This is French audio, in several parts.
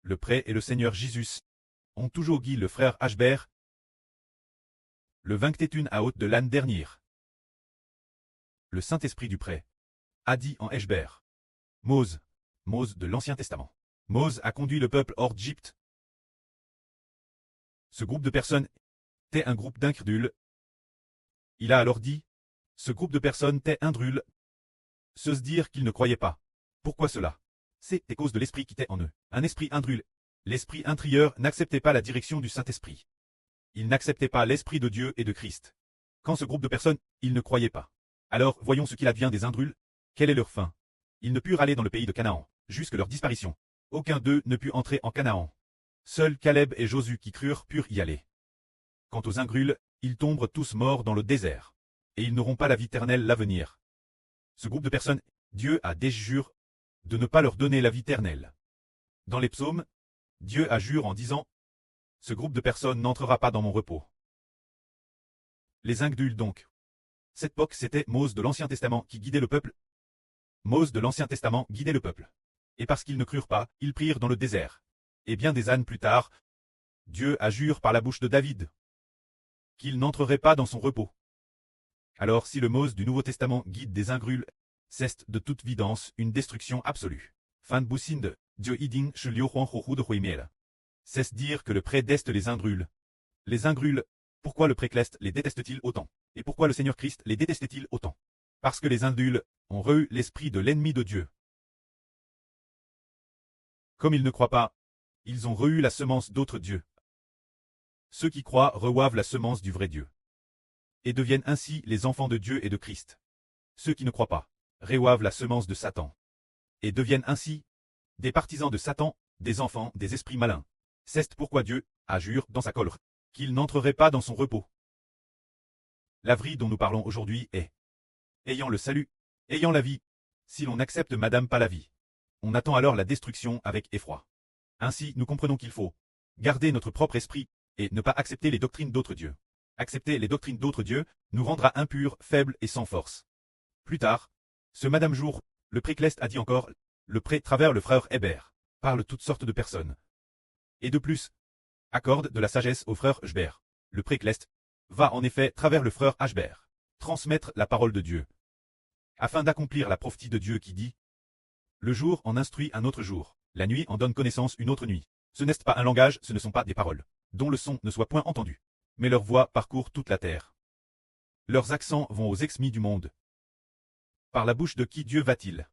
le prêtre et le Seigneur Jésus, ont toujours guidé le frère Ashbert, le 21 août de l'année dernière. Le Saint-Esprit du prêtre a dit en Ashbert. Mose de l'Ancien Testament. Mose a conduit le peuple hors d'Égypte. Ce groupe de personnes était un groupe d'incrédules. Il a alors dit, ce groupe de personnes était indrule, se dire qu'ils ne croyaient pas. Pourquoi cela? C'est à cause de l'esprit qui était en eux. Un esprit indrule. L'esprit intrieur n'acceptait pas la direction du Saint-Esprit. Il n'acceptait pas l'esprit de Dieu et de Christ. Quand ce groupe de personnes, ils ne croyaient pas. Alors, voyons ce qu'il advient des indrules. Quelle est leur fin? Ils ne purent aller dans le pays de Canaan, jusque leur disparition. Aucun d'eux ne put entrer en Canaan. Seuls Caleb et Josué qui crurent purent y aller. Quant aux ingrules, ils tombent tous morts dans le désert. Et ils n'auront pas la vie éternelle l'avenir. Ce groupe de personnes, Dieu a déjuré de ne pas leur donner la vie éternelle. Dans les psaumes, Dieu a juré en disant, ce groupe de personnes n'entrera pas dans mon repos. Les ingrules donc. Cette époque c'était Mose de l'Ancien Testament qui guidait le peuple. Mose de l'Ancien Testament guidait le peuple. Et parce qu'ils ne crurent pas, ils prirent dans le désert. Et bien des années plus tard, Dieu a juré par la bouche de David qu'il n'entrerait pas dans son repos. Alors si le Mose du Nouveau Testament guide des ingrules, c'est de toute évidence une destruction absolue. Fin de Boussinde, Dieu iding chelio huan de huimiel. C'est dire que le prédeste les ingrules. Les ingrules, pourquoi le précleste les déteste-t-il autant? Et pourquoi le Seigneur Christ les déteste-t-il autant? Parce que les ingrules ont reçu l'esprit de l'ennemi de Dieu. Comme ils ne croient pas, ils ont reçu la semence d'autres dieux. Ceux qui croient reçoivent la semence du vrai Dieu. Et deviennent ainsi les enfants de Dieu et de Christ. Ceux qui ne croient pas, reçoivent la semence de Satan. Et deviennent ainsi des partisans de Satan, des enfants des esprits malins. C'est pourquoi Dieu a juré dans sa colère qu'il n'entrerait pas dans son repos. La vie dont nous parlons aujourd'hui est ayant le salut, ayant la vie. Si l'on accepte madame pas la vie, on attend alors la destruction avec effroi. Ainsi nous comprenons qu'il faut garder notre propre esprit et ne pas accepter les doctrines d'autres dieux. Accepter les doctrines d'autres dieux nous rendra impurs, faibles et sans force. Plus tard, ce Madame Jour, le précleste a dit encore, le pré travers le frère Hébert, parle toutes sortes de personnes. Et de plus, accorde de la sagesse au frère Ashbert. Le précleste va en effet travers le frère Ashbert, transmettre la parole de Dieu, afin d'accomplir la prophétie de Dieu qui dit, le jour en instruit un autre jour, la nuit en donne connaissance une autre nuit. Ce n'est pas un langage, ce ne sont pas des paroles, dont le son ne soit point entendu. Mais leur voix parcourt toute la terre. Leurs accents vont aux exmis du monde. Par la bouche de qui Dieu va-t-il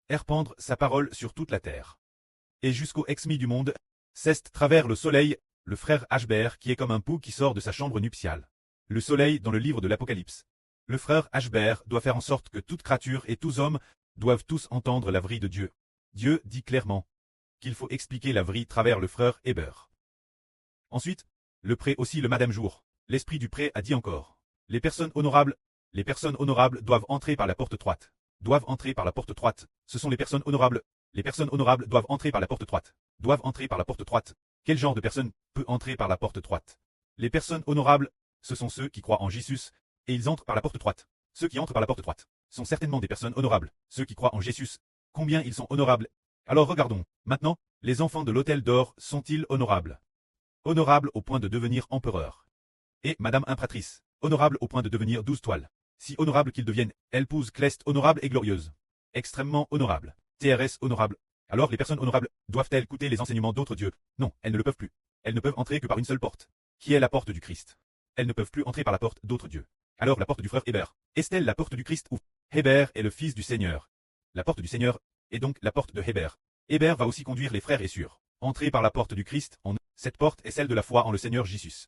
répandre sa parole sur toute la terre? Et jusqu'aux exmis du monde, c'est travers le soleil, le frère Ashbert qui est comme un pou qui sort de sa chambre nuptiale. Le soleil dans le livre de l'Apocalypse. Le frère Ashbert doit faire en sorte que toute créature et tous hommes doivent tous entendre la vraie de Dieu. Dieu dit clairement qu'il faut expliquer la vraie travers le frère Hébert. Ensuite, le pré aussi le Madame Jour. L'esprit du pré a dit encore. Les personnes honorables doivent entrer par la porte étroite. Doivent entrer par la porte étroite. Ce sont les personnes honorables. Les personnes honorables doivent entrer par la porte étroite. Doivent entrer par la porte étroite. Quel genre de personne peut entrer par la porte étroite? Les personnes honorables, ce sont ceux qui croient en Jésus, et ils entrent par la porte étroite. Ceux qui entrent par la porte étroite sont certainement des personnes honorables. Ceux qui croient en Jésus, combien ils sont honorables? Alors regardons, maintenant, les enfants de l'autel d'or sont-ils honorables? Honorable au point de devenir empereur. Et Madame Impératrice, honorable au point de devenir 12 toiles. Si honorable qu'ils deviennent, épouse Cleste honorable et glorieuse. Extrêmement honorable. TRS honorable. Alors les personnes honorables, doivent-elles écouter les enseignements d'autres dieux? Non, elles ne le peuvent plus. Elles ne peuvent entrer que par une seule porte, qui est la porte du Christ. Elles ne peuvent plus entrer par la porte d'autres dieux. Alors la porte du frère Hébert, est-elle la porte du Christ ou Hébert est le fils du Seigneur? La porte du Seigneur est donc la porte de Hébert. Hébert va aussi conduire les frères et sœurs. Entrer par la porte du Christ, cette porte est celle de la foi en le Seigneur Jésus.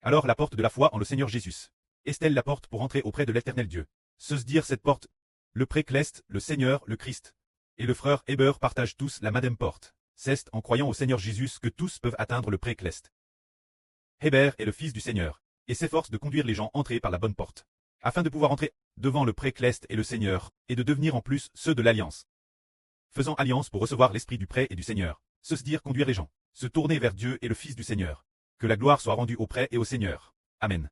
Alors la porte de la foi en le Seigneur Jésus. Est-elle la porte pour entrer auprès de l'éternel Dieu? Se dire cette porte, le précleste, le Seigneur, le Christ, et le frère Hébert partagent tous la même porte. C'est en croyant au Seigneur Jésus que tous peuvent atteindre le précleste. Hébert est le fils du Seigneur, et s'efforce de conduire les gens entrer par la bonne porte, afin de pouvoir entrer devant le précleste et le Seigneur, et de devenir en plus ceux de l'alliance. Faisant alliance pour recevoir l'esprit du pré et du Seigneur, se dire conduire les gens, se tourner vers Dieu et le Fils du Seigneur. Que la gloire soit rendue au pré et au Seigneur. Amen.